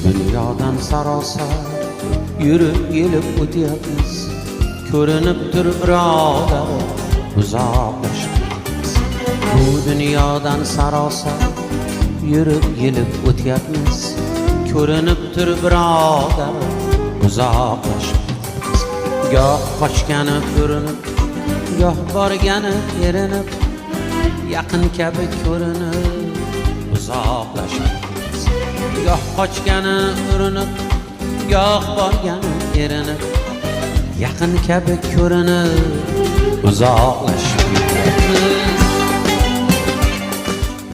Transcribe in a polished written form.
Dünyadan sarosar yürüp gelip o'tyapmiz. Ko'rinib tur birodar uzoqlashibmiz. Bu dunyodan sarosar yürüp gelip o'tyapmiz. Ko'rinib tur birodar uzoqlashibmiz. Goh qochgani ko'rinib, goh borgani erinib, yaqin kabi ko'rinib uzoqlashibmiz. Goh qochgani urinib, goh borgani erinib, yaqin kabi ko'rinib uzoqlashibmiz.